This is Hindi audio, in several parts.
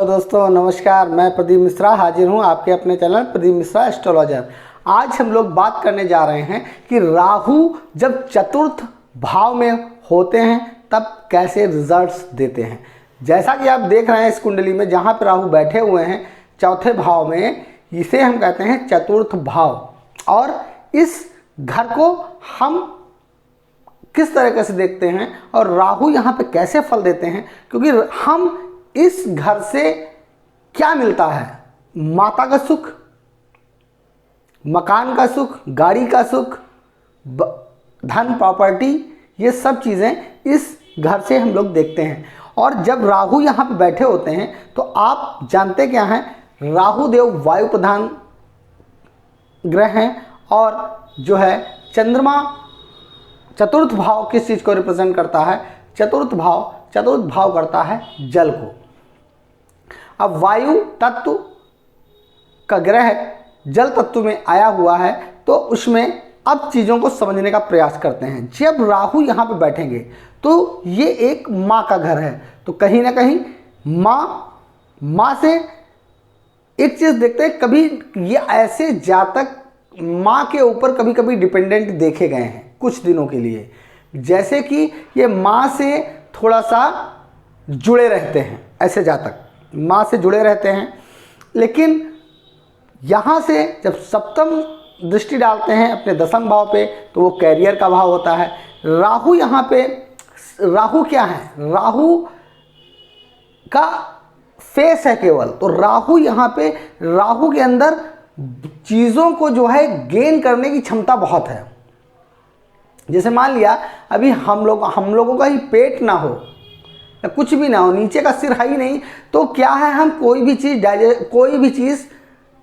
हेलो दोस्तों, नमस्कार। मैं प्रदीप मिश्रा हाजिर हूं आपके अपने चैनल प्रदीप मिश्रा एस्ट्रोलॉजर। आज हम लोग बात करने जा रहे हैं कि राहु जब चतुर्थ भाव में होते हैं तब कैसे रिजल्ट्स देते हैं। जैसा कि आप देख रहे हैं इस कुंडली में जहां पर राहु बैठे हुए हैं चौथे भाव में, इसे हम कहते हैं चतुर्थ भाव। और इस घर को हम किस तरीके से देखते हैं और राहु यहाँ पे कैसे फल देते हैं, क्योंकि हम इस घर से क्या मिलता है, माता का सुख, मकान का सुख, गाड़ी का सुख, धन, प्रॉपर्टी, ये सब चीज़ें इस घर से हम लोग देखते हैं। और जब राहु यहाँ पे बैठे होते हैं तो आप जानते क्या हैं, राहु देव वायु प्रधान ग्रह हैं और जो है चंद्रमा चतुर्थ भाव किस चीज़ को रिप्रेजेंट करता है, चतुर्थ भाव करता है जल को। अब वायु तत्व का ग्रह जल तत्व में आया हुआ है तो उसमें अब चीज़ों को समझने का प्रयास करते हैं। जब राहु यहाँ पे बैठेंगे तो ये एक माँ का घर है, तो कहीं ना कहीं माँ से एक चीज़ देखते हैं, कभी ये ऐसे जातक माँ के ऊपर कभी कभी डिपेंडेंट देखे गए हैं कुछ दिनों के लिए, जैसे कि ये माँ से थोड़ा सा जुड़े रहते हैं, ऐसे जातक माँ से जुड़े रहते हैं। लेकिन यहाँ से जब सप्तम दृष्टि डालते हैं अपने दसम भाव पे तो वो कैरियर का भाव होता है। राहु यहाँ पे, राहु क्या है, राहु का फेस है केवल, तो राहु यहाँ पे, राहु के अंदर चीज़ों को जो है गेन करने की क्षमता बहुत है। जैसे मान लिया अभी हम लोगों का ही पेट ना हो या कुछ भी ना हो, नीचे का सिर है ही नहीं, तो क्या है, हम कोई भी चीज़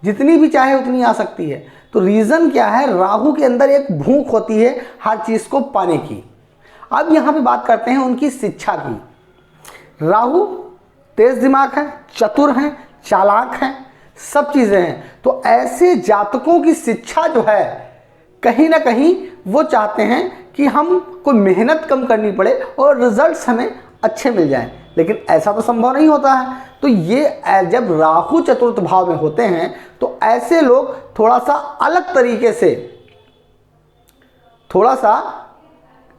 जितनी भी चाहे उतनी आ सकती है। तो रीज़न क्या है, राहु के अंदर एक भूख होती है हर चीज़ को पाने की। अब यहाँ पे बात करते हैं उनकी शिक्षा की। राहु तेज दिमाग है, चतुर हैं, चालाक हैं, सब चीज़ें हैं। तो ऐसे जातकों की शिक्षा जो है कहीं ना कहीं वो चाहते हैं कि हम कोई मेहनत कम करनी पड़े और रिजल्ट्स हमें अच्छे मिल जाएं, लेकिन ऐसा तो संभव नहीं होता है। तो ये जब राहु चतुर्थ भाव में होते हैं तो ऐसे लोग थोड़ा सा अलग तरीके से, थोड़ा सा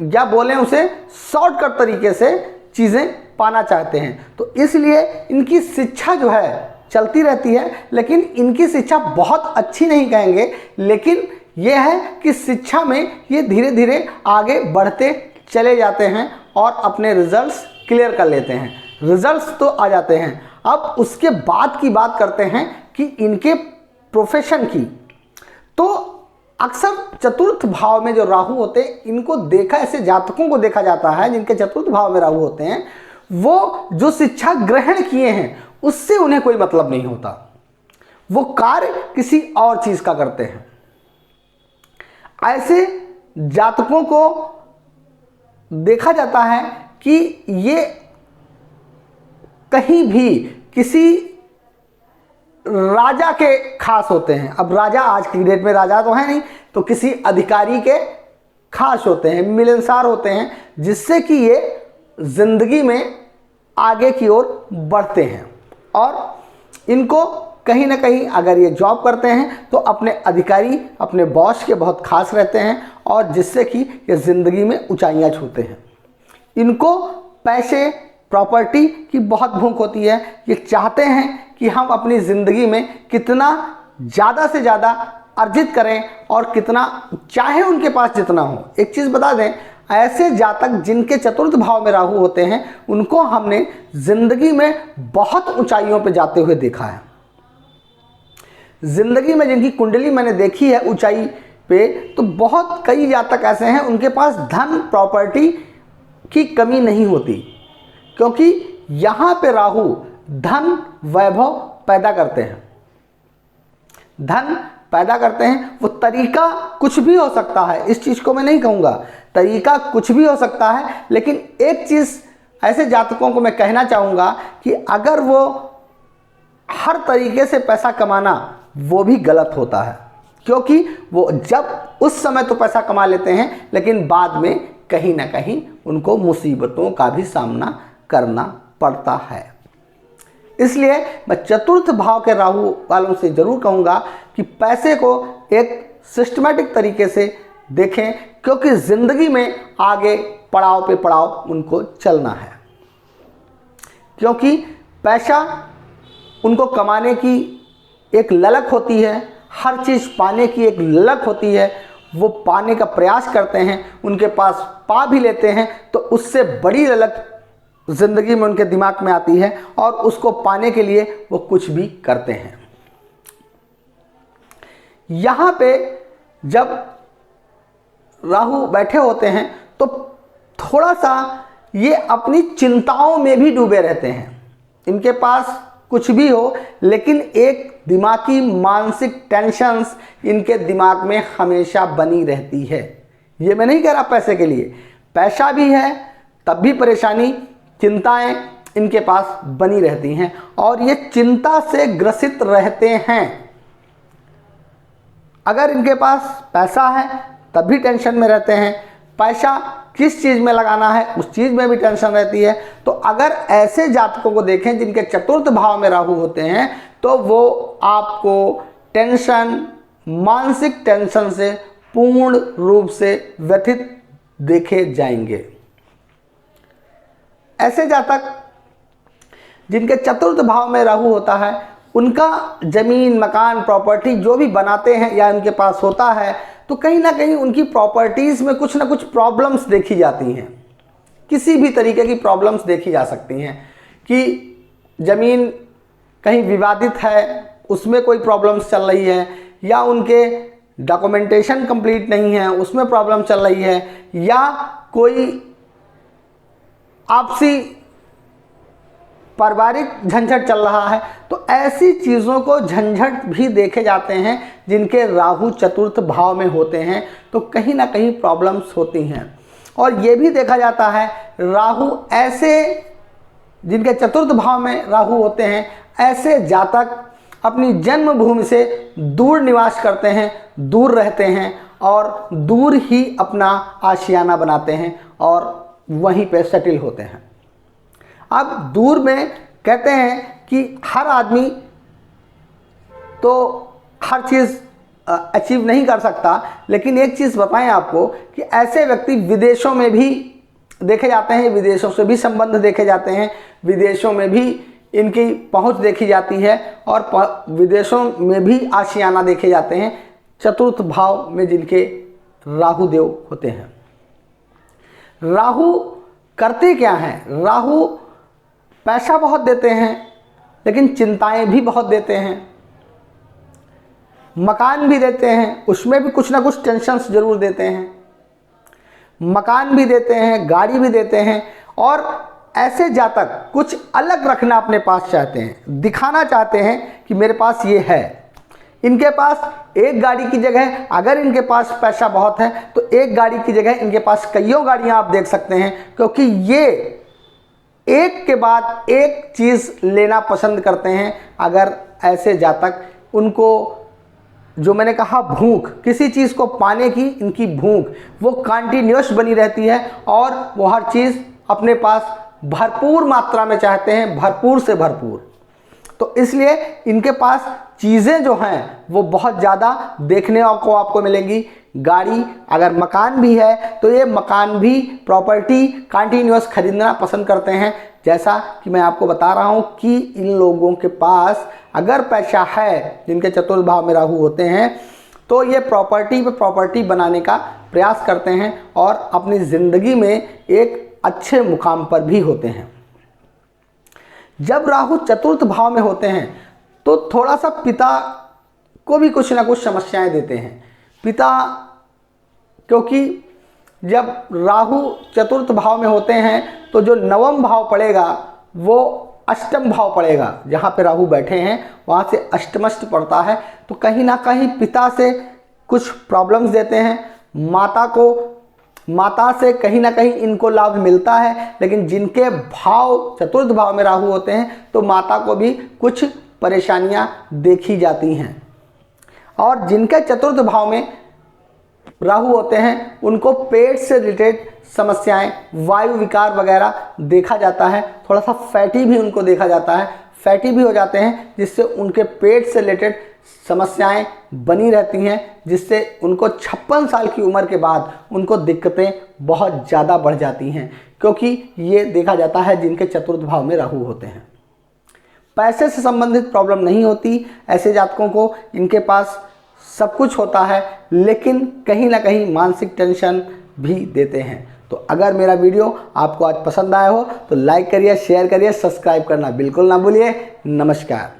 क्या बोलें उसे, शॉर्टकट तरीके से चीज़ें पाना चाहते हैं। तो इसलिए इनकी शिक्षा जो है चलती रहती है, लेकिन इनकी शिक्षा बहुत अच्छी नहीं कहेंगे, लेकिन यह है कि शिक्षा में ये धीरे धीरे आगे बढ़ते चले जाते हैं और अपने रिजल्ट्स क्लियर कर लेते हैं। रिजल्ट्स तो आ जाते हैं। अब उसके बाद की बात करते हैं कि इनके प्रोफेशन की। तो अक्सर चतुर्थ भाव में जो राहु होते हैं, इनको देखा, ऐसे जातकों को देखा जाता है जिनके चतुर्थ भाव में राहु होते हैं, वो जो शिक्षा ग्रहण किए हैं उससे उन्हें कोई मतलब नहीं होता, वो कार्य किसी और चीज़ का करते हैं। ऐसे जातकों को देखा जाता है कि ये कहीं भी किसी राजा के खास होते हैं। अब राजा, आज की डेट में राजा तो है नहीं, तो किसी अधिकारी के खास होते हैं, मिलनसार होते हैं, जिससे कि ये जिंदगी में आगे की ओर बढ़ते हैं। और इनको कहीं ना कहीं अगर ये जॉब करते हैं तो अपने अधिकारी, अपने बॉस के बहुत खास रहते हैं, और जिससे कि ये ज़िंदगी में ऊंचाइयां छूते हैं। इनको पैसे, प्रॉपर्टी की बहुत भूख होती है। ये चाहते हैं कि हम अपनी ज़िंदगी में कितना ज़्यादा से ज़्यादा अर्जित करें और कितना, चाहे उनके पास जितना हो। एक चीज़ बता दें, ऐसे जातक जिनके चतुर्थ भाव में राहु होते हैं उनको हमने ज़िंदगी में बहुत ऊंचाइयों पे जाते हुए देखा है। जिंदगी में जिनकी कुंडली मैंने देखी है ऊंचाई पे, तो बहुत कई जातक ऐसे हैं उनके पास धन, प्रॉपर्टी की कमी नहीं होती, क्योंकि यहाँ पे राहु धन, वैभव पैदा करते हैं। धन पैदा करते हैं, वो तरीका कुछ भी हो सकता है, इस चीज़ को मैं नहीं कहूँगा, तरीका कुछ भी हो सकता है, लेकिन एक चीज़ ऐसे जातकों को मैं कहना चाहूँगा कि अगर वो हर तरीके से पैसा कमाना, वो भी गलत होता है, क्योंकि वो जब उस समय तो पैसा कमा लेते हैं, लेकिन बाद में कहीं ना कहीं उनको मुसीबतों का भी सामना करना पड़ता है। इसलिए मैं चतुर्थ भाव के राहु वालों से जरूर कहूँगा कि पैसे को एक सिस्टमैटिक तरीके से देखें, क्योंकि ज़िंदगी में आगे पड़ाव पे पड़ाव उनको चलना है। क्योंकि पैसा उनको कमाने की एक ललक होती है, हर चीज़ पाने की एक ललक होती है, वो पाने का प्रयास करते हैं, उनके पास पा भी लेते हैं तो उससे बड़ी ललक ज़िंदगी में उनके दिमाग में आती है और उसको पाने के लिए वो कुछ भी करते हैं। यहाँ पे जब राहु बैठे होते हैं तो थोड़ा सा ये अपनी चिंताओं में भी डूबे रहते हैं। इनके पास कुछ भी हो, लेकिन एक दिमागी मानसिक टेंशन्स इनके दिमाग में हमेशा बनी रहती है। ये मैं नहीं कह रहा पैसे के लिए, पैसा भी है तब भी परेशानी, चिंताएं इनके पास बनी रहती हैं और ये चिंता से ग्रसित रहते हैं। अगर इनके पास पैसा है तब भी टेंशन में रहते हैं, पैसा किस चीज़ में लगाना है उस चीज़ में भी टेंशन रहती है। तो अगर ऐसे जातकों को देखें जिनके चतुर्थ भाव में राहु होते हैं तो वो आपको टेंशन, मानसिक टेंशन से पूर्ण रूप से व्यथित देखे जाएंगे। ऐसे जातक जिनके चतुर्थ भाव में राहु होता है, उनका जमीन, मकान, प्रॉपर्टी जो भी बनाते हैं या उनके पास होता है तो कहीं ना कहीं उनकी प्रॉपर्टीज़ में कुछ ना कुछ प्रॉब्लम्स देखी जाती हैं। किसी भी तरीके की प्रॉब्लम्स देखी जा सकती हैं कि ज़मीन कहीं विवादित है, उसमें कोई प्रॉब्लम्स चल रही है, या उनके डॉक्यूमेंटेशन कंप्लीट नहीं है उसमें प्रॉब्लम चल रही है, या कोई आपसी पारिवारिक झंझट चल रहा है। तो ऐसी चीज़ों को झंझट भी देखे जाते हैं जिनके राहु चतुर्थ भाव में होते हैं, तो कहीं ना कहीं प्रॉब्लम्स होती हैं। और ये भी देखा जाता है राहु ऐसे जिनके चतुर्थ भाव में राहु होते हैं, ऐसे जातक अपनी जन्मभूमि से दूर निवास करते हैं, दूर रहते हैं और दूर ही अपना आशियाना बनाते हैं और वहीं पे सेटल होते हैं। अब दूर में कहते हैं कि हर आदमी तो हर चीज़ अचीव नहीं कर सकता, लेकिन एक चीज़ बताएं आपको कि ऐसे व्यक्ति विदेशों में भी देखे जाते हैं, विदेशों से भी संबंध देखे जाते हैं, विदेशों में भी इनकी पहुंच देखी जाती है और विदेशों में भी आशियाना देखे जाते हैं चतुर्थ भाव में जिनके राहु देव होते हैं। राहु करते क्या हैं? राहु पैसा बहुत देते हैं लेकिन चिंताएं भी बहुत देते हैं, मकान भी देते हैं उसमें भी कुछ ना कुछ टेंशन्स जरूर देते हैं, मकान भी देते हैं, गाड़ी भी देते हैं। और ऐसे जातक कुछ अलग रखना अपने पास चाहते हैं, दिखाना चाहते हैं कि मेरे पास ये है। इनके पास एक गाड़ी की जगह, अगर इनके पास पैसा बहुत है तो एक गाड़ी की जगह इनके पास कईयों गाड़ियां आप देख सकते हैं, क्योंकि ये एक के बाद एक चीज़ लेना पसंद करते हैं। अगर ऐसे जातक, उनको जो मैंने कहा भूख, किसी चीज़ को पाने की इनकी भूख वो कंटिन्यूअस बनी रहती है और वो हर चीज़ अपने पास भरपूर मात्रा में चाहते हैं, भरपूर से भरपूर। तो इसलिए इनके पास चीज़ें जो हैं वो बहुत ज़्यादा देखने को आपको मिलेंगी। गाड़ी, अगर मकान भी है तो ये मकान भी, प्रॉपर्टी कंटिन्यूअस खरीदना पसंद करते हैं। जैसा कि मैं आपको बता रहा हूँ कि इन लोगों के पास अगर पैसा है, जिनके चतुर्थ भाव में राहु होते हैं, तो ये प्रॉपर्टी पे प्रॉपर्टी बनाने का प्रयास करते हैं और अपनी ज़िंदगी में एक अच्छे मुकाम पर भी होते हैं। जब राहु चतुर्थ भाव में होते हैं तो थोड़ा सा पिता को भी कुछ ना कुछ समस्याएं देते हैं। पिता, क्योंकि जब राहु चतुर्थ भाव में होते हैं तो जो नवम भाव पड़ेगा वो अष्टम भाव पड़ेगा। जहाँ पे राहु बैठे हैं वहाँ से अष्टमष्ट पड़ता है, तो कहीं ना कहीं पिता से कुछ प्रॉब्लम्स देते हैं। माता से कहीं ना कहीं इनको लाभ मिलता है, लेकिन जिनके भाव चतुर्थ भाव में राहु होते हैं तो माता को भी कुछ परेशानियां देखी जाती हैं। और जिनके चतुर्थ भाव में राहु होते हैं उनको पेट से रिलेटेड समस्याएं, वायु विकार वगैरह देखा जाता है। थोड़ा सा फैटी भी उनको देखा जाता है, फैटी भी हो जाते हैं, जिससे उनके पेट से रिलेटेड समस्याएं बनी रहती हैं, जिससे उनको 56 साल की उम्र के बाद उनको दिक्कतें बहुत ज़्यादा बढ़ जाती हैं, क्योंकि ये देखा जाता है जिनके चतुर्थ भाव में राहु होते हैं। पैसे से संबंधित प्रॉब्लम नहीं होती ऐसे जातकों को, इनके पास सब कुछ होता है, लेकिन कहीं ना कहीं मानसिक टेंशन भी देते हैं। तो अगर मेरा वीडियो आपको आज पसंद आया हो तो लाइक करिए, शेयर करिए, सब्सक्राइब करना बिल्कुल ना भूलिए। नमस्कार।